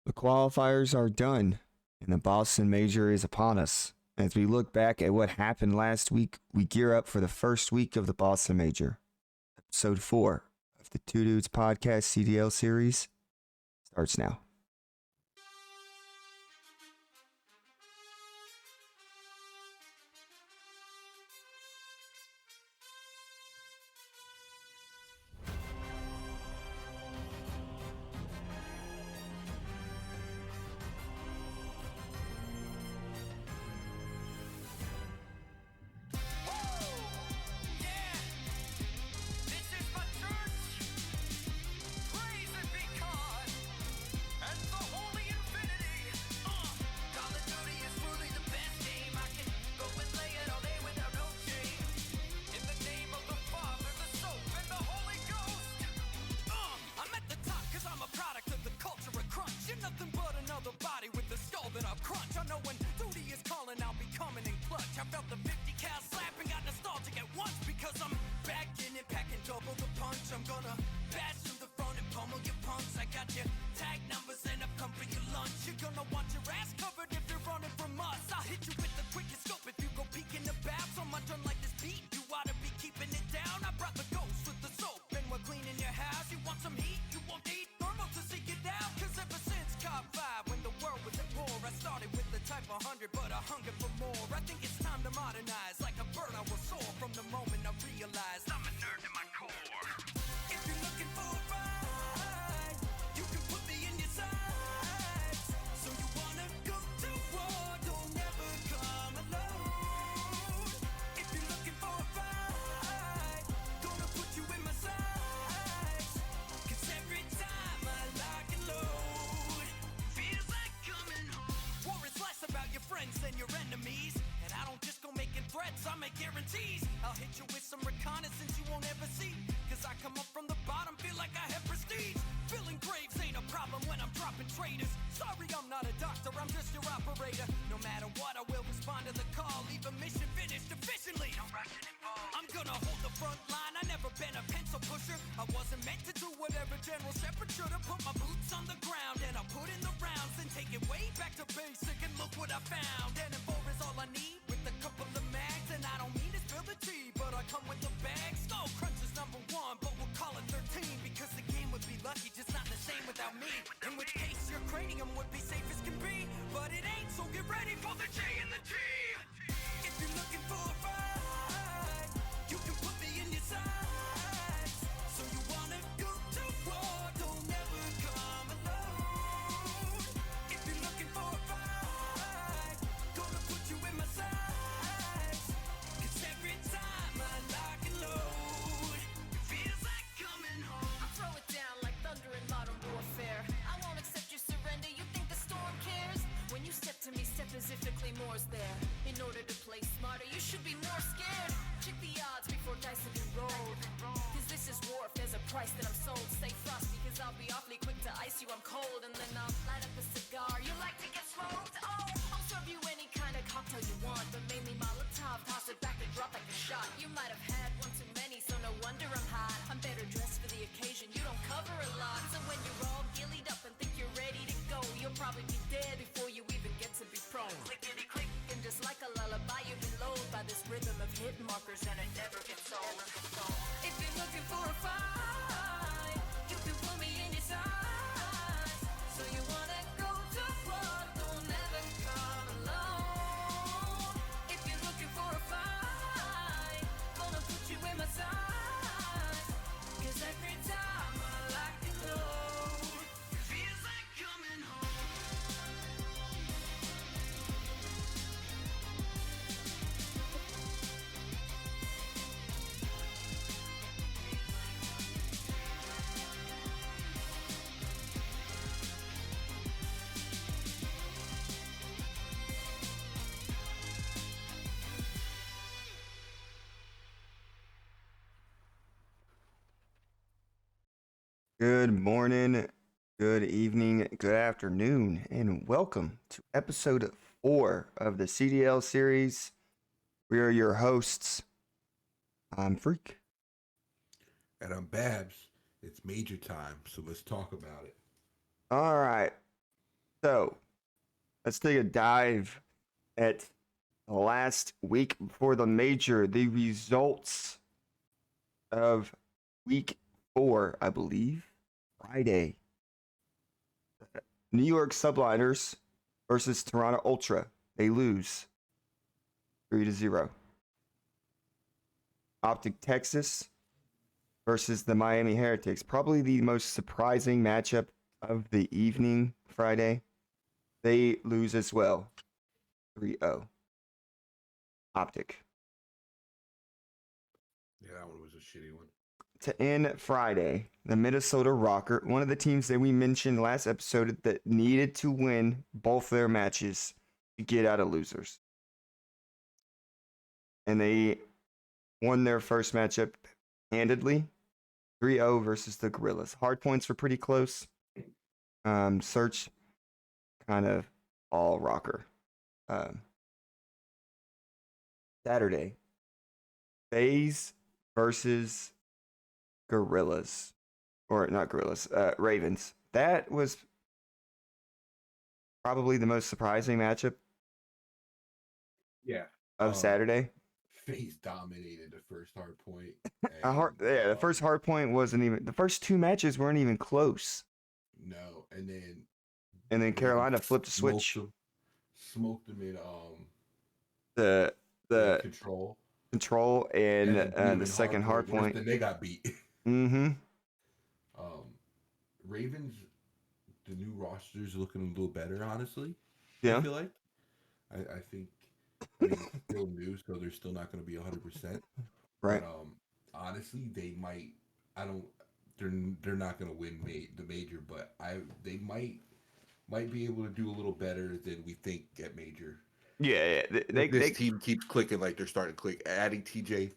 The qualifiers are done, and the Boston Major is upon us. As we look back at what happened last week, we gear up for the first week of the Boston Major. Episode 4 of the Two Dudes Podcast CDL series starts now. Specifically more's there. In order to play smarter, you should be more scared. Check the odds before dice have been rolled. Cause this is war if there's a price that I'm sold. Stay frosty cause I'll be awfully quick to ice you, I'm cold. And then I'll light up a cigar. You like to get smoked? Oh, I'll serve you any kind of cocktail you want, but mainly Molotov. Toss it back and drop like a shot. You might have had one too many, so no wonder I'm hot. I'm better dressed for the occasion, you don't cover a lot. So when you're all gillied up and think you're ready to go, you'll probably be dead before you even get to be prone. Clickety click, and just like a lullaby, you've been lulled by this rhythm of hit markers, and it never gets old. If you're looking for a fight, you can put me in your sights. So you wanna go to war, don't ever come alone. If you're looking for a fight, gonna put you in my sights. Cause every time I lock and load, it feels like coming home. Good morning, good evening, good afternoon, and welcome to episode 4 of the CDL series. We are your hosts. I'm Freak. And I'm Babs. It's major time, so let's talk about it. All right. So let's take a dive at the last week before the major. The results of week 4, I believe. Friday. New York Subliners versus Toronto Ultra. They lose 3-0. Optic Texas versus the Miami Heretics. Probably the most surprising matchup of the evening Friday. They lose as well. 3-0. Optic. Yeah, that one was a shitty one. To end Friday, the Minnesota Rocker, one of the teams that we mentioned last episode that needed to win both their matches to get out of losers. And they won their first matchup handedly, 3-0 versus the Gorillas. Hard points were pretty close. Search kind of all Rocker. Saturday, FaZe versus Gorillas. Or not Gorillas, Ravens. That was probably the most surprising matchup Yeah. of Saturday. FaZe dominated the first hard point. The first hard point wasn't even, the first two matches weren't even close. No, and then And Carolina flipped a switch. Smoked them in The control and then the second hard point. Then they got beat. Mm-hmm. Ravens, the new roster's looking a little better, honestly. Yeah. I feel like. I think, I mean, it's still new, so they're still not going to be 100%. Right. But honestly, they might. I don't. They're not going to win the major, but they might be able to do a little better than we think at major. Yeah. This team keeps clicking like they're starting to click. Adding TJ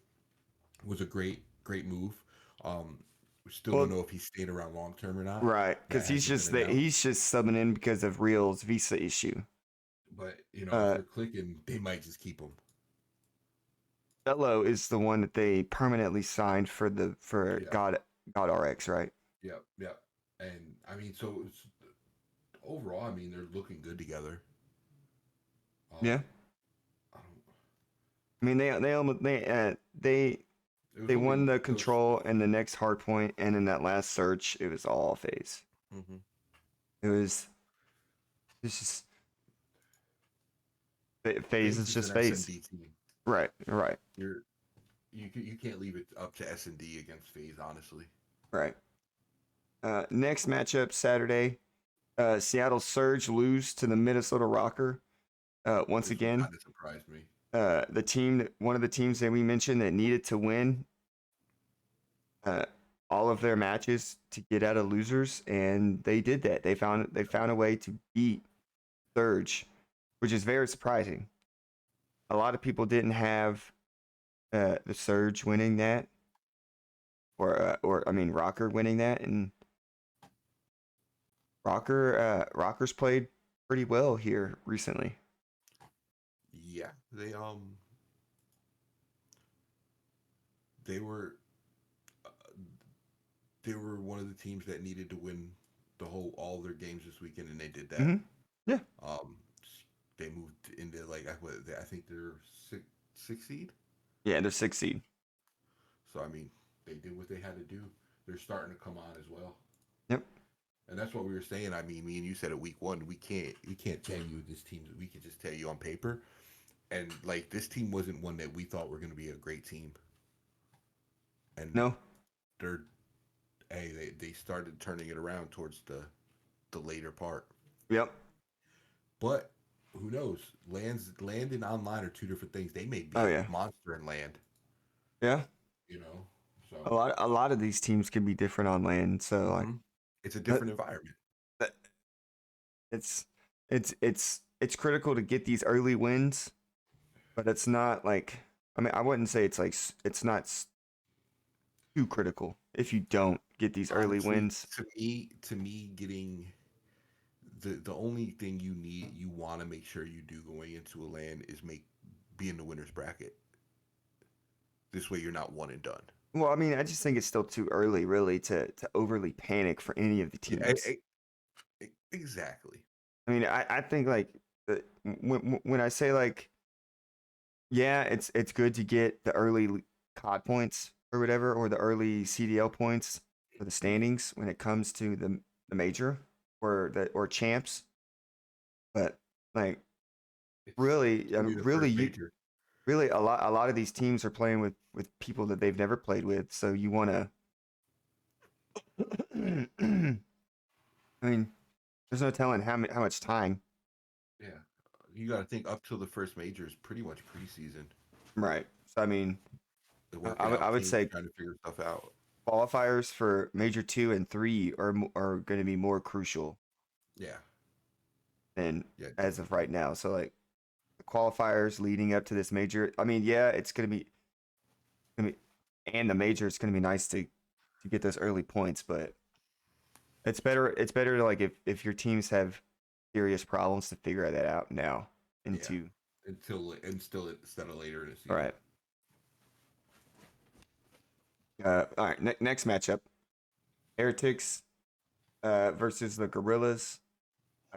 was a great move. We still don't know if he's staying around long term or not. Right, because he's just subbing in because of Real's visa issue. But if they're clicking, they might just keep him. Bello is the one that they permanently signed for God RX, right? Yep. And I mean, so overall, I mean, they're looking good together. Yeah. I mean, they won the control and the next hard point, and in that last search, it was all FaZe. Mm-hmm. It's just FaZe is just FaZe. Right. You can't leave it up to S&D against FaZe, honestly. Right. Next matchup Saturday, Seattle Surge lose to the Minnesota Rocker. Once again, kind of surprised me. One of the teams that we mentioned that needed to win all of their matches to get out of losers, and they did that. They found a way to beat Surge, which is very surprising. A lot of people didn't have the Surge winning that, or I mean Rocker winning that, and Rockers played pretty well here recently. Yeah, they were one of the teams that needed to win all their games this weekend, and they did that. Mm-hmm. Yeah. They moved into I think they're sixth seed. Yeah, they're 6th seed. So I mean, they did what they had to do. They're starting to come on as well. Yep. And that's what we were saying. I mean, me and you said at week 1, we can't tell you this team. We can just tell you on paper. And like this team wasn't one that we thought were going to be a great team. And no, they started turning it around towards the later part. Yep. But who knows? Land and online are two different things. They may be a monster in land. Yeah. So a lot of these teams can be different on land. So like, it's a different environment. It's critical to get these early wins, but it's not like, I mean, I wouldn't say it's not too critical if you don't get these early wins. To me, getting the only thing you want to make sure you do going into a land is be in the winner's bracket. This way, you're not one and done. Well, I mean, I just think it's still too early, really, to overly panic for any of the teams. Exactly. I mean, I think like when I say like, yeah, it's good to get the early COD points or whatever, or the early CDL points for the standings when it comes to the major or champs. But like It's really, gonna be the really first you major. really a lot of these teams are playing with people that they've never played with, so you want to. I mean, there's no telling how much time. Yeah, you got to think up till the first major is pretty much preseason. Right. So I mean, The I, working I would I out would teams say trying to figure stuff out. qualifiers for major 2 and 3 are going to be more crucial Yeah, than yeah, as of definitely. right now. So like the qualifiers leading up to this major. I mean, yeah, it's gonna be, and the major. It's gonna be nice to get those early points, but it's better to like if your teams have serious problems to figure that out now. Yeah, Into still instead of later in the all season. right. All right. Next matchup: Heretics versus the Gorillas.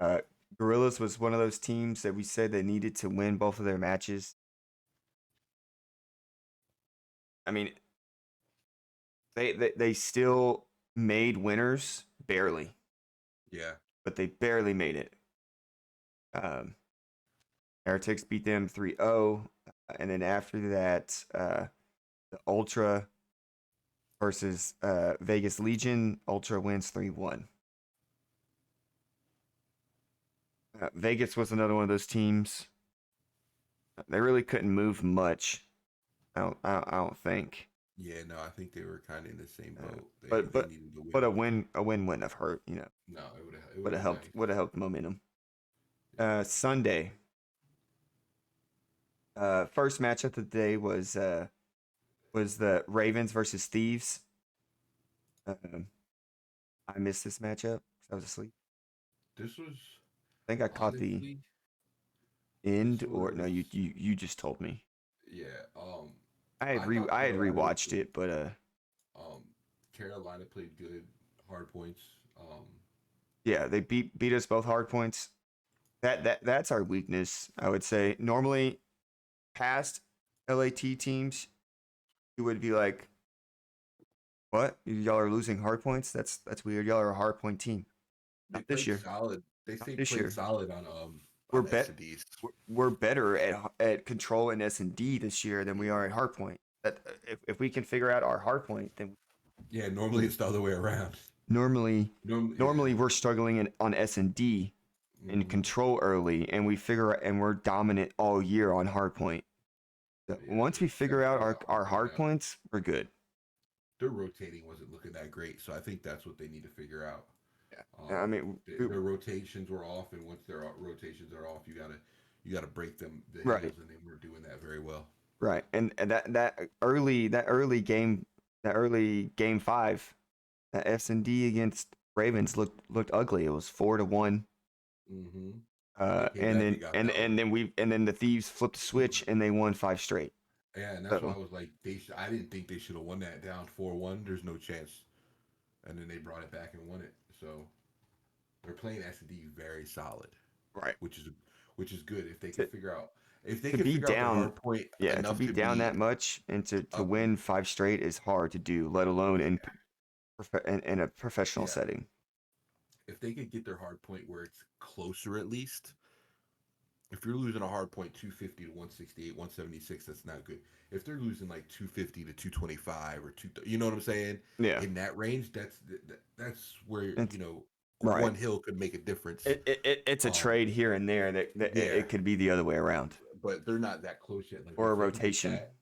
Uh, Gorillas was one of those teams that we said they needed to win both of their matches. I mean, they still made winners barely, Yeah, but they barely made it. Um, Heretics beat them 3-0, and then after that, the Ultra versus Vegas Legion. Ultra wins 3-1. Vegas was another one of those teams. They really couldn't move much. I don't think. yeah. No, I think they were kind of in the same Uh, boat. They but they but needed to but win. But a win wouldn't have hurt. no, it would have been nice. Would have helped momentum. Yeah, Sunday. First match of the day was the Ravens versus Thieves. Um, I missed this matchup 'cause I was asleep. this was I think I caught the honestly this end, or no, was you just told me. yeah. I I thought had Carolina was rewatched good. it, but Um, Carolina played good, hard points. yeah, they beat us both hard points. That's our weakness, I would say. Normally, past LAT teams, you would be like, "What? Y'all are losing hard points? That's weird. Y'all are a hard point team." They Not this played year. solid. They Not stayed this played year. solid We're on S bet and D's. we're better at control and S&D this year than we are at hard point. That if we can figure out our hard point, then Yeah, normally it's the other way around. normally Yeah. normally we're struggling on S&D and Hmm. control early, and we're dominant all year on hard point. So But yeah, once we figure definitely out got our hard point hard now. points, we're good. Their rotating wasn't looking that great, so I think that's what they need to figure out. Yeah. I mean, Their rotations were off, and once their rotations are off, you gotta break them the right, heels, and they weren't doing that very well. right, and that early game 5, that S&D against Ravens looked ugly. It was 4-1. Hmm. They came And back then and got that one. and then the Thieves flipped the switch and they won 5 straight. Yeah, and that's why So I was like, I didn't think they should have won that down 4-1. There's no chance, and then they brought it back and won it. So they're playing S and D very solid, right, which is which is good if they can to figure out if they to can be figure out their down, hard point yeah, to enough be to down be that much and to up. win 5 straight is hard to do, let alone Yeah, in a professional yeah. setting. If they could get their hard point where it's closer at least. If you're losing a hard point 250 to 168, 176, that's not good. If they're losing like 250 to 225 or two, you know what I'm saying? Yeah, In that range, that's where it's right. one hill could make a difference. It's a Um, trade here and there that yeah, it could be the other way around, but they're not that close yet. Like or a if they can get rotation. that,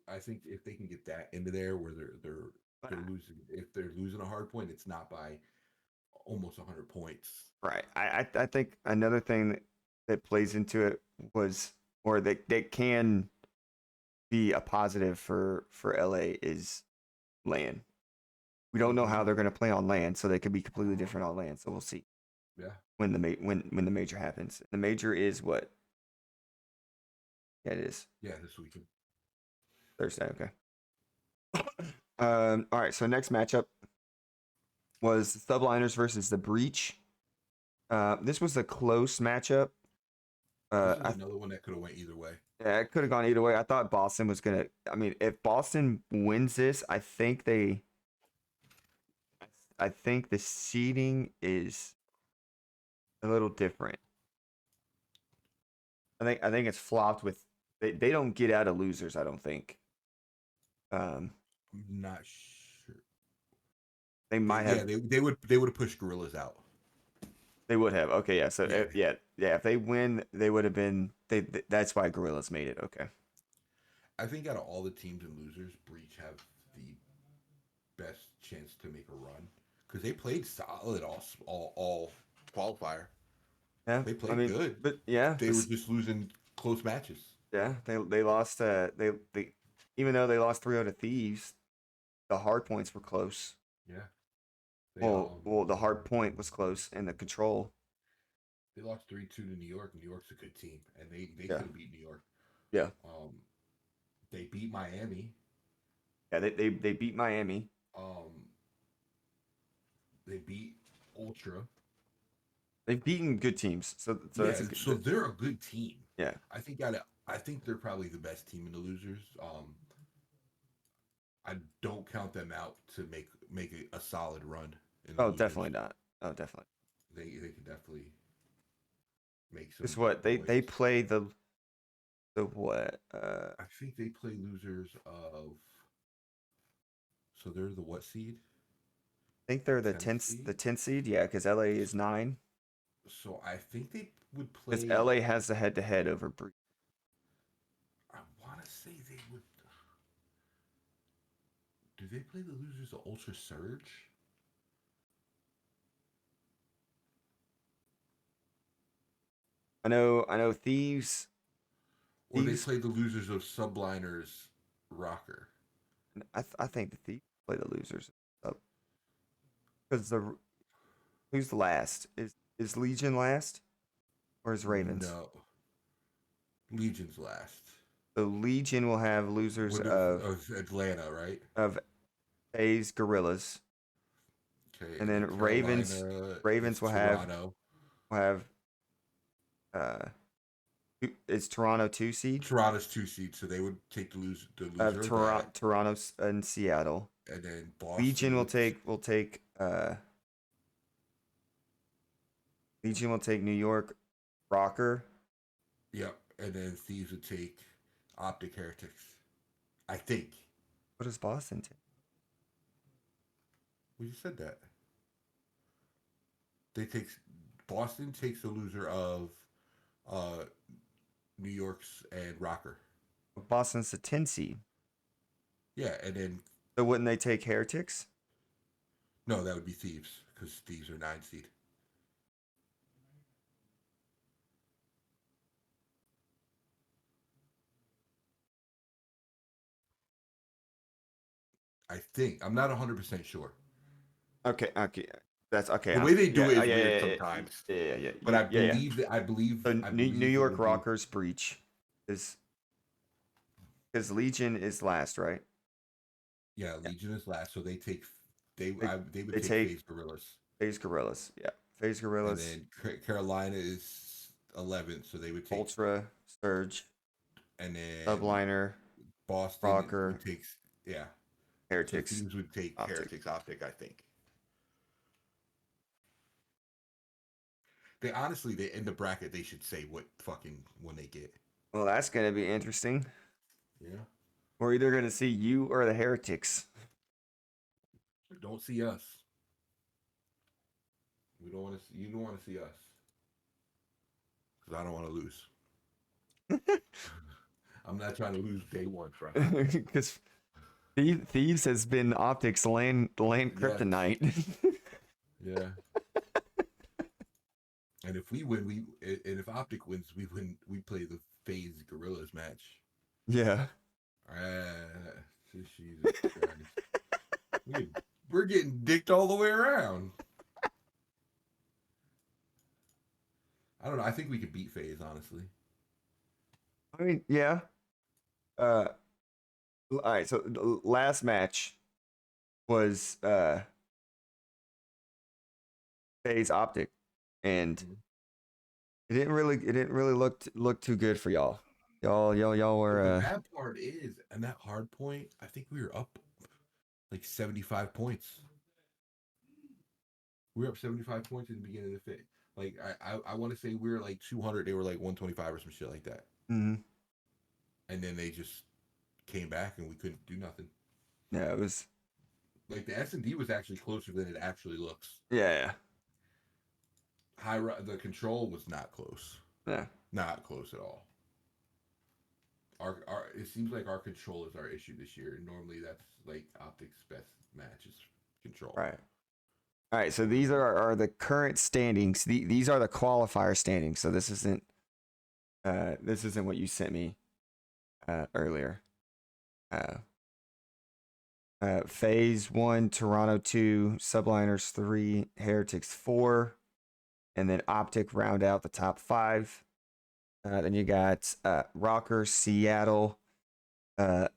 I think if they can get that into there where they're losing, if they're losing a hard point, it's not by almost 100 points. Right. I think another thing that plays into it was, or that can be a positive for LA is land. We don't know Hmm. how they're going to play on land, so they could be completely different on land. So we'll see Yeah, when when the major happens. The major is what? Yeah, it is yeah, this weekend. Thursday. Okay. All right. So next matchup was the Subliners versus the Breach. This was a close matchup. This is I another one that could have went either way. Yeah, it could have gone either way. I thought Boston was gonna. I mean, if Boston wins this, I think the seeding is a little different. I think it's flopped with. They don't get out of losers. I don't think. Um, I'm not sure. they might Yeah, have. they would have pushed Gorillas out. They would have. Okay, yeah. So Yeah, yeah. If they win, they would have been. That's why Gorillas made it. Okay. I think out of all the teams and losers, Breach have the best chance to make a run because they played solid all qualifier. Yeah. They I played mean, good. but yeah. They were just losing close matches. Yeah. They lost. They even though they lost 3-0 to Thieves, the hard points were close. Yeah. They Well, the hard point was close, and the control. they lost 3-2 to New York. New York's a good team, and they Yeah, could have beat New York. yeah, Um, they beat Miami. yeah. They beat Miami. Um, they beat Ultra. They've beaten good teams, so Yeah, that's a so good. they're a good team. Yeah. I think I think they're probably the best team in the losers. I don't count them out to make a solid run in the Oh, losers. definitely not. Oh, definitely. They can definitely make Guess some what? They noise. play the what? I think they play losers of. So they're the what seed? I think they're Tenth seed. the 10th seed. Yeah, because LA is 9. So I think they would Because play. LA has the head to head over Breeze. I want to say they would. Do they play the losers of Ultra Surge? I know Or they Thieves. play the losers of Subliners Rocker? I think the Thieves play the losers. Because the who's the last? Is Legion last or is Ravens? No. Legion's last. So Legion will have losers What of Atlanta, right? of A's Gorillas, Okay, and and then then Carolina is Ravens Toronto. will have uh is Toronto 2 seed Toronto's 2 seed, so they would take the of loser of that, Toronto and Seattle. and then Legion Boston would. will take Legion will take New York Rocker. Yep, and then Thieves would take Optic Heretics. I think. What does Boston take? Well, you said that. They take Boston takes the loser of uh, New York's and Rocker. Boston's the 10 seed. Yeah, and then So wouldn't they take Heretics? no, that would be Thieves because Thieves are 9 seed. I think I'm not 100% sure. Okay. That's okay. The way they do it is yeah, weird sometimes, but I yeah. believe that So I New believe it York would be. Rockers breach is because Legion is last, right? Yeah, Yeah. Legion is last, so They, they would they take take FaZe Gorillas, FaZe Gorillas. Yeah. FaZe and Gorillas, then Carolina is 11th, so they would take, Ultra, Surge, and then Subliner, Boston Rocker, would take, yeah. So Heretics, Thieves would take Optic. Heretics Optic, I think. They honestly, they in the bracket, they should say what fucking when they get. Well, that's gonna be interesting. Yeah. We're either gonna see you or the Heretics. Don't see us. We don't want to. You don't want to see us because I don't want to lose. I'm not trying to lose day one, friend. Because Thieves has been Optic's land Yes. kryptonite. Yeah. And if we win, and if Optic wins, we win. We play the FaZe Gorillas match. Yeah. Jesus Christ. We're getting dicked all the way around. I don't know. I think we could beat FaZe, honestly. I mean, yeah. All right. So the last match was FaZe Optic, and Mhm. it didn't really look too good for y'all. Y'all But were the bad part is, and that hard point, I think we were up like 75 points. We were up 75 points in the beginning of the fit. Like I want to say we were like 200, they were like 125 or some shit like that. mhm. And then they just came back and we couldn't do nothing. Yeah, it was Like the S&D was actually closer than it actually looks. yeah, The control was not close. yeah. Not close at all. Our it seems like our control is our issue this year. Normally that's like optics best match is control. Right. All right, so these are the current standings. These are the qualifier standings. So this isn't what you sent me earlier. Uh, Phase 1, Toronto 2, Subliners 3, Heretics 4, and then Optic round out the top 5. Then you got Rocker, Seattle, uh,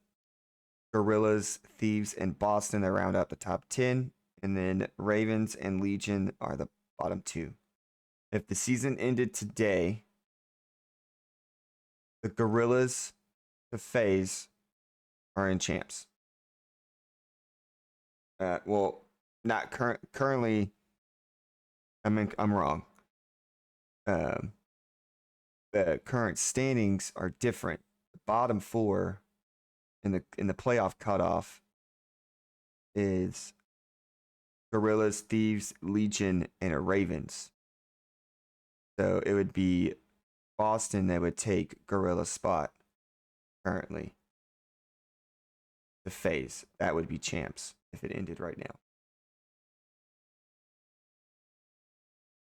Gorillas, Thieves, and Boston that round out the top 10. And then Ravens and Legion are the bottom 2. If the season ended today, the Gorillas, the FaZe, are in champs. Well, not currently. I'm wrong. Um, the current standings are different. The bottom 4 in the playoff cutoff is Gorillas, Thieves, Legion, and Ravens. So it would be Boston that would take Gorilla's spot currently. The FaZe that would be champs if it ended right now.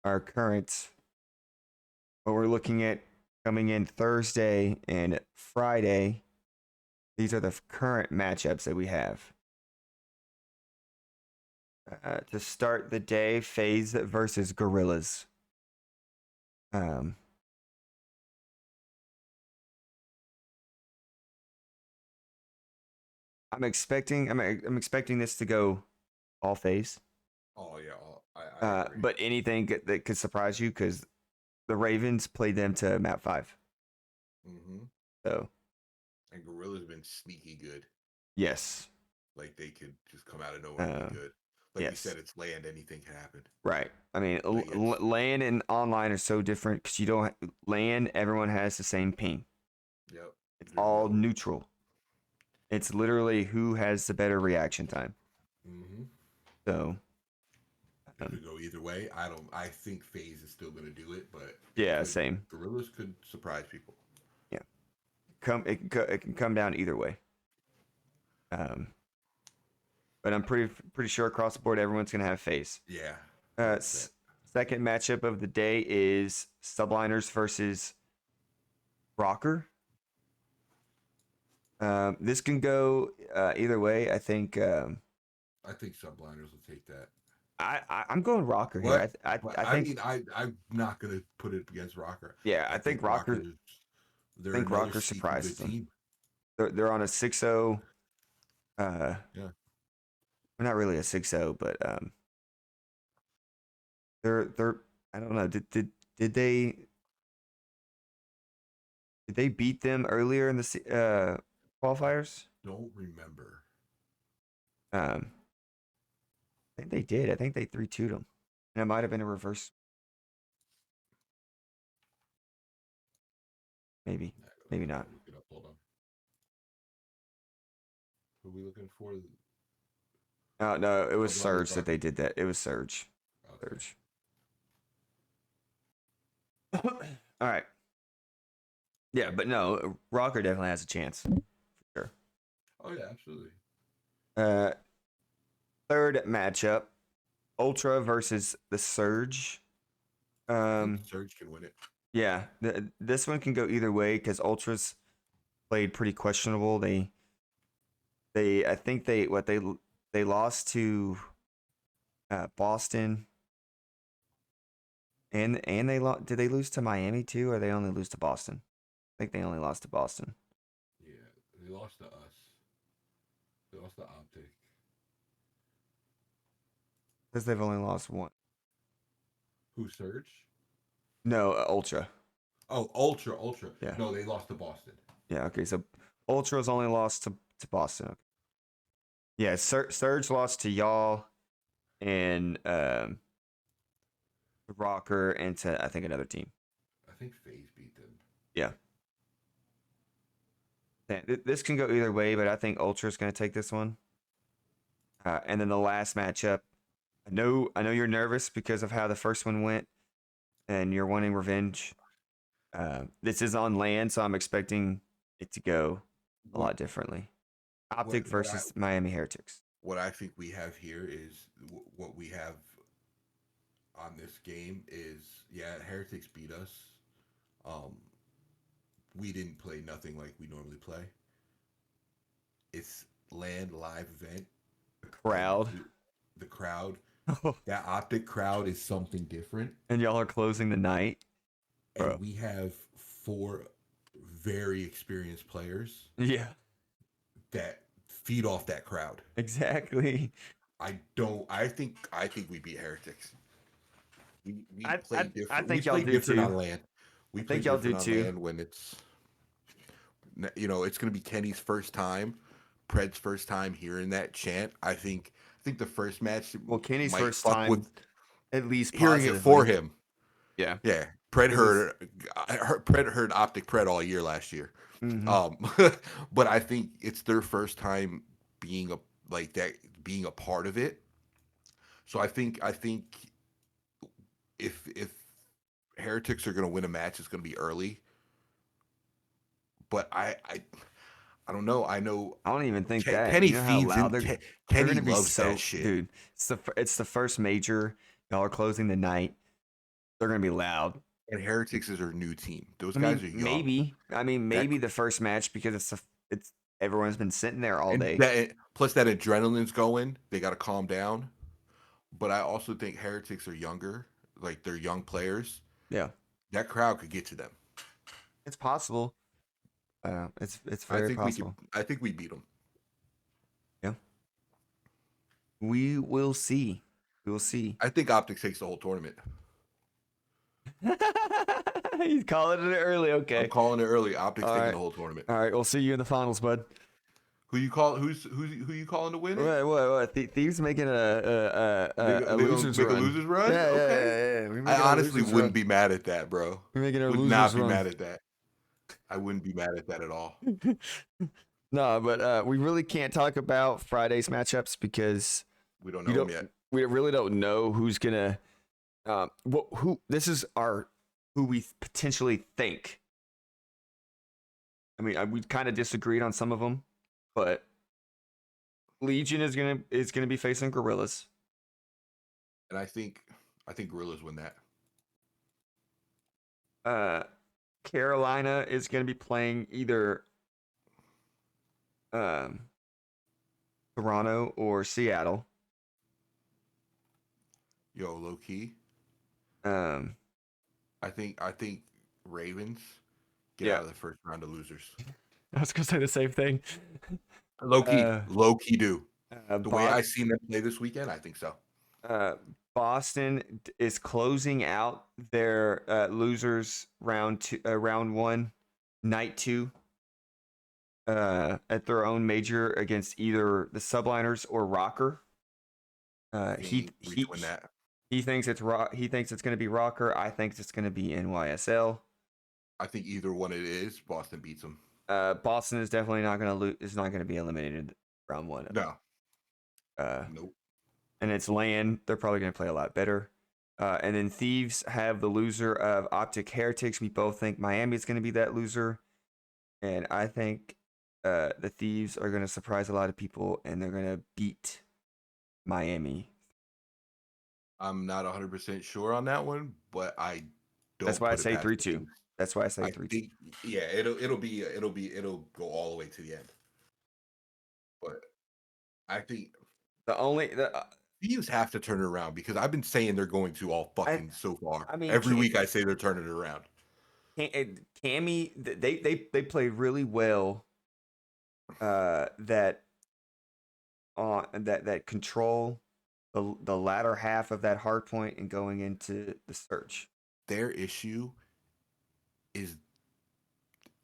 Our current, what we're looking at coming in Thursday and Friday, these are the current matchups that we have. To start the day, FaZe versus Gorillas. I'm expecting this to go all FaZe. Oh yeah, I agree. But anything that could surprise you because the Ravens played them to map 5. Mm-hmm. So And Gorilla's been sneaky good. yes, Like they could just come out of nowhere and be good. Like you yes, said, it's land. Anything can happen. right. I mean, Like it's LAN and online are so different because you don't LAN. Everyone has the same ping. yep. It's There's all no. neutral. It's literally who has the better reaction time. Mm-hmm. So It could go either way. I don't. I think FaZe is still going to do it, but it yeah, could. same. Gorillas could surprise people. Yeah, it can come down either way. Um, but I'm pretty sure across the board everyone's gonna have FaZe. Yeah. Uh, Second matchup of the day is Subliners versus Rocker. This can go either way. I think subliners will take that. I'm going Rocker here. What? I I think mean, I'm not going to put it against Rocker. yeah. I think I they're think another Rocker sneaky good surprises them. team. They're on a 6-0. Yeah. They're not really a 6-0, but they're I don't know. Did they beat them earlier in the qualifiers? Don't remember. I think they did. I think they 3-2'd them. And it might have been a reverse. Maybe. Maybe not. Look it up. Hold on. Who are we looking for? No, it was Subliners, Surge that they Rocker. did that. It was Surge. Okay. Surge. All right. Yeah, but no, Rocker definitely has a chance. For sure. Oh yeah, absolutely. Third matchup, Ultra versus the Surge. I think Surge can win it. Yeah, this one can go either way because Ultras played pretty questionable. I think they lost to Boston, and did they lose to Miami too, or they only lose to Boston? I think they only lost to Boston. Yeah, they lost to us. They lost to Optic. Because they've only lost one. Who Surge? No, Ultra. Oh, Ultra. Yeah. No, they lost to Boston. Yeah. Okay. So Ultra's only lost to Boston. Okay. Yeah. Surge lost to y'all and Rocker and to I think another team. I think FaZe beat them. Yeah. This can go either way, but I think Ultra's going to take this one. And then the last matchup, I know you're nervous because of how the first one went, and you're wanting revenge. This is on land, so I'm expecting it to go a lot differently. Optic versus Miami Heretics. What I think we have here is what we have on this game is Heretics beat us. Um, we didn't play nothing like we normally play. It's land live event. Crowd. The crowd. That Optic crowd is something different. And y'all are closing the night. Bro. And we have 4 very experienced players. Yeah. That feed off that crowd. Exactly. I think we beat Heretics. We play different. I think we y'all play do different too. on land. We I play think y'all different do on too. land when it's it's going to be Kenny's first time, Pred's first time hearing that chant. I think the first match. Well, Kenny's might first fuck time, with at least hearing it positively. for him. Yeah. Yeah. Pred heard Optic Pred all year last year. Mm-hmm. But I think it's their first time being a part of it. So I think if Heretics are going to win a match, it's going to be early. But I don't know. I don't even think that. Kenny You know how feeds loud in. they're Kenny gonna be loves that shit, dude. It's the first major. Y'all are closing the night. They're gonna be loud. And Heretics is our new team. Those guys are young. Maybe the first match because it's everyone's been sitting there all day. Plus that adrenaline's going. They got to calm down. But I also think Heretics are younger. Like they're young players. Yeah, that crowd could get to them. It's possible. It's very possible. I think we beat them. Yeah. We will see. We will see. I think Optics takes the whole tournament. He's calling it early. Okay. I'm calling it early. Optics taking the whole tournament. All right. We'll see you in the finals, bud. Who you calling to win it? What? Thieves making a losers run. A losers run? Yeah, okay. Yeah. I honestly wouldn't be mad at that, bro. We're making our would losers not be run. mad at that. I wouldn't be mad at that at all. No, but we really can't talk about Friday's matchups because we don't know them yet. We really don't know who's gonna. This is who we potentially think. I mean, we kind of disagreed on some of them, but Legion is gonna be facing Gorillas, and I think Gorillas win that. Carolina is gonna be playing either Toronto or Seattle. Yo, low key. I think Ravens get out of the first round of losers. I was gonna say the same thing. Low key do. The way I seen them play this weekend, I think so. Boston is closing out their losers round 1, night 2, at their own major against either the Subliners or Rocker. He thinks it's He thinks it's going to be Rocker. I think it's going to be NYSL. I think either one it is. Boston beats them. Boston is definitely not going to lose. Is not going to be eliminated round 1. No. Nope. And it's land. They're probably going to play a lot better. And then Thieves have the loser of Optic Heretics. We both think Miami is going to be that loser. And I think the Thieves are going to surprise a lot of people, and they're going to beat Miami. I'm not 100% sure on that one, but I don't. That's why I say 3-2. That's why I say 3-2. Yeah, it'll go all the way to the end. But I think Thieves have to turn it around because I've been saying they're going to all fucking so far. I mean, every week I say they're turning it around. Cammy, they played really well. That control the latter half of that hard point and going into the search. Their issue is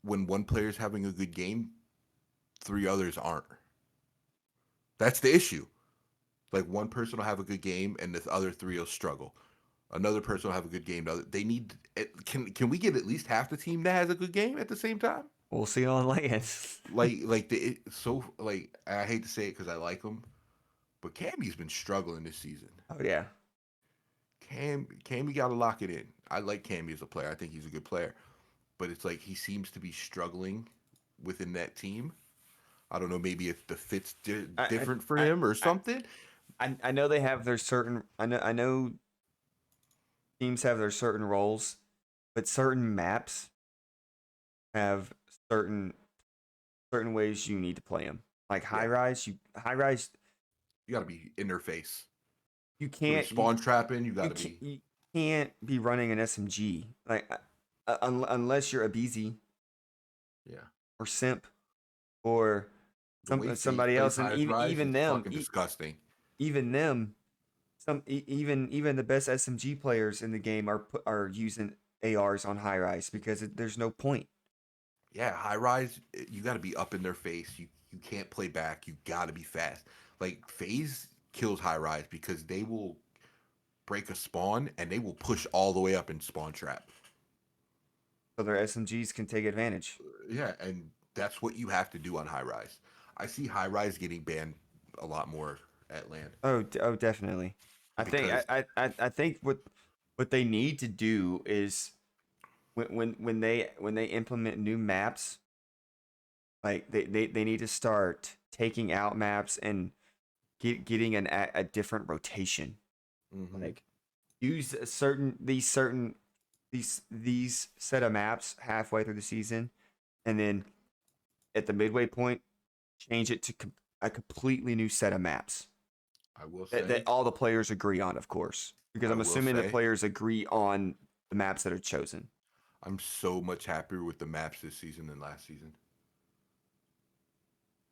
when one player's having a good game, three others aren't. That's the issue. Like one person will have a good game and the other three will struggle. Another person will have a good game. They need can we get at least half the team that has a good game at the same time? We'll see on land. I hate to say it because I like him, but Cammy's been struggling this season. Oh yeah. Cammy got to lock it in. I like Cammy as a player. I think he's a good player, but it's like he seems to be struggling within that team. I don't know. Maybe if the fit's different for him or something. I know they have their certain. I know teams have their certain roles, but certain maps have certain ways you need to play them. Like high rise, high rise. You got to be in their face. You When can't spawn trapping. You got to be. you can't be running an SMG like unless you're a BZ Yeah. or Simp or The way somebody FaZe else, plays and High Rise even is them, fucking disgusting. even them, even the best SMG players in the game are using ARs on high rise because there's no point. Yeah, High Rise. You got to be up in their face. You can't play back. You got to be fast. Like FaZe kills High Rise because they will break a spawn and they will push all the way up in spawn trap. So their SMGs can take advantage. Yeah, and that's what you have to do on High Rise. I see High Rise getting banned a lot more at land Oh, definitely. because I think what they need to do is when they implement new maps, like they need to start taking out maps and getting a different rotation. mhm, Like use these set of maps halfway through the season, and then at the midway point, change it to a completely new set of maps I will that say, all the players agree on, of course, because I I'm will assuming the say, players agree on the maps that are chosen. I'm so much happier with the maps this season than last season.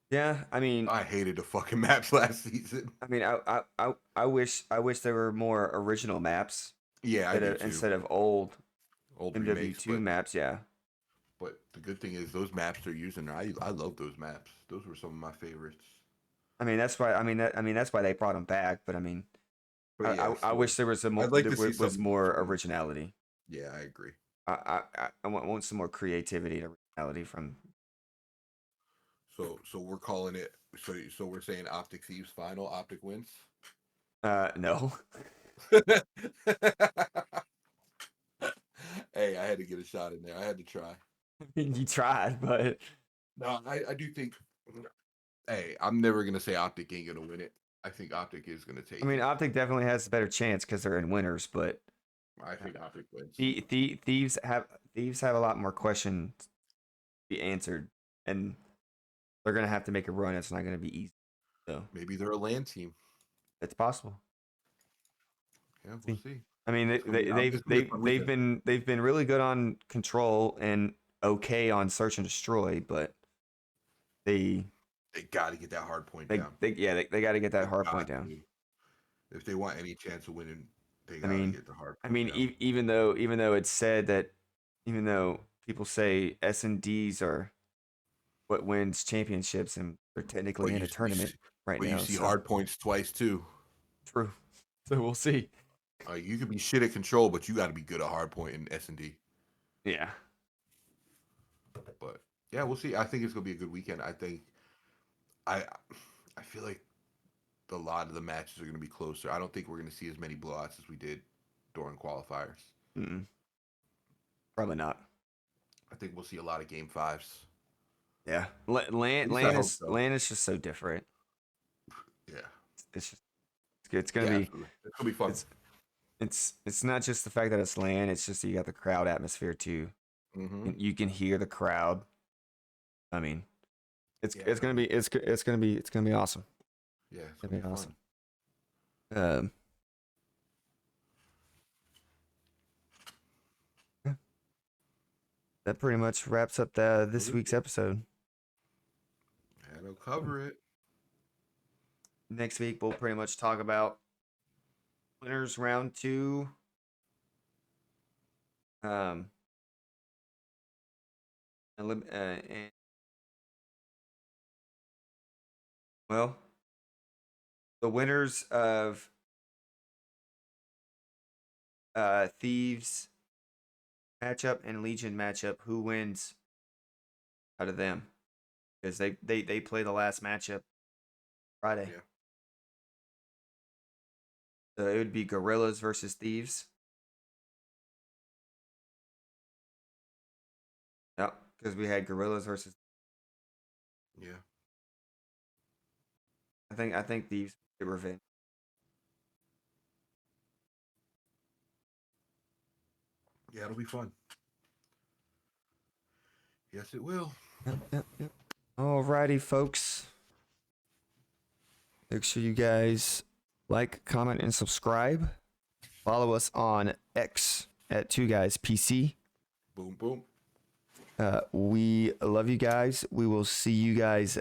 Yeah, I mean, I hated the fucking maps last season. I wish there were more original maps Yeah, I do too. instead of old Old remakes, MW2 maps. Yeah, but the good thing is those maps they're using. I love those maps. Those were some of my favorites. I mean that's why that's why they brought them back. But I mean, But yeah, I so wish there was I'd like to see was some. more originality. Yeah, I agree. I want some more creativity and originality from. So we're calling it. So we're saying Optic Thieves final. Optic wins. No. Hey, I had to get a shot in there. I had to try. You tried, but No, I do think. Hey, I'm never gonna say Optic ain't gonna win it. I think Optic is gonna I take mean, it. Optic definitely has a better chance because they're in winners. But I think Optic wins. thieves have a lot more questions to be answered, and they're gonna have to make a run. It's not gonna be easy. So Maybe they're a land team. it's possible. Yeah, we'll See. see. I mean, It's gonna be. It's gonna be a fun weekend. they've been really good on control and okay on search and destroy, but they They got to get that hard point down. they got to get that They hard point got down. to. If they want any chance of winning, they I got to mean, get the hard point down. even though it's said that even though people say S&Ds are what wins championships and they're technically But in a tournament right but you now, see so hard points twice too. true. So we'll see. You could be shit at control, but you got to be good at hard point in S&D. Yeah. But yeah, we'll see. I think it's gonna be a good weekend. I I feel like a lot of the matches are gonna be closer. I don't think we're gonna see as many blowouts as we did during qualifiers. Mm-mm. Probably not. I think we'll see a lot of game fives. Yeah. At least I hope so. Land is just so different. Yeah. It's just it's gonna Yeah, be absolutely. It's gonna be fun. it's not just the fact that it's land. It's just that you got the crowd atmosphere too. Mm-hmm. And you can hear the crowd. I mean, Yeah, it's gonna be it's gonna be awesome. yeah, it's It's gonna gonna be be fun. awesome. Um, yeah, that pretty much wraps up this week's episode. And I'll cover it. Next week we'll pretty much talk about winners round 2. And well, the winners of Thieves matchup and Legion matchup, who wins out of them? Because they play the last matchup Friday. Yeah. So it would be Gorillas versus Thieves. Yep, because we had Gorillas versus. Yeah. I think Thieves get revenge. Yeah, it'll be fun. Yes, it will. Yep. Alrighty, folks. Make sure you guys like, comment, and subscribe. Follow us on X at 2GuysPC. Boom, boom. We love you guys. We will see you guys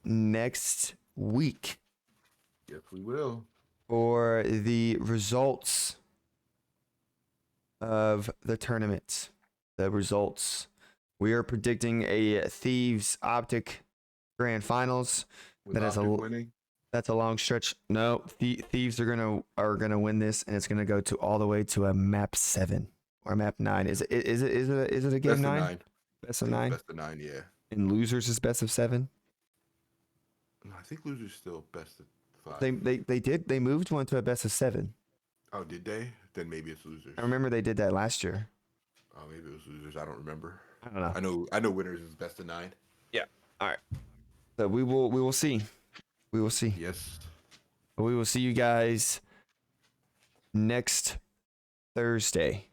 next week Yes, we will. for the results of the tournament. The results. We are predicting a Thieves Optic Grand Finals. With That is Optic winning. That's a long stretch. No, Thieves are gonna win this, and it's gonna go to all the way to a map 7 or map 9. Is it a game Best 9? of 9. Best of I think 9. it's best of 9, yeah. And losers is best of 7. No, I think losers still best of 5. They moved one to a best of 7. Oh, did they? Then maybe it's losers. I remember they did that last year. Oh, maybe it was losers. I don't remember. I don't know. I know winners is best of 9. Yeah. All right. So we will see. We will see. Yes. We will see you guys next Thursday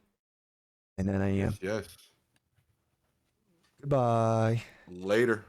at 9 a.m. Yes. Goodbye. Later.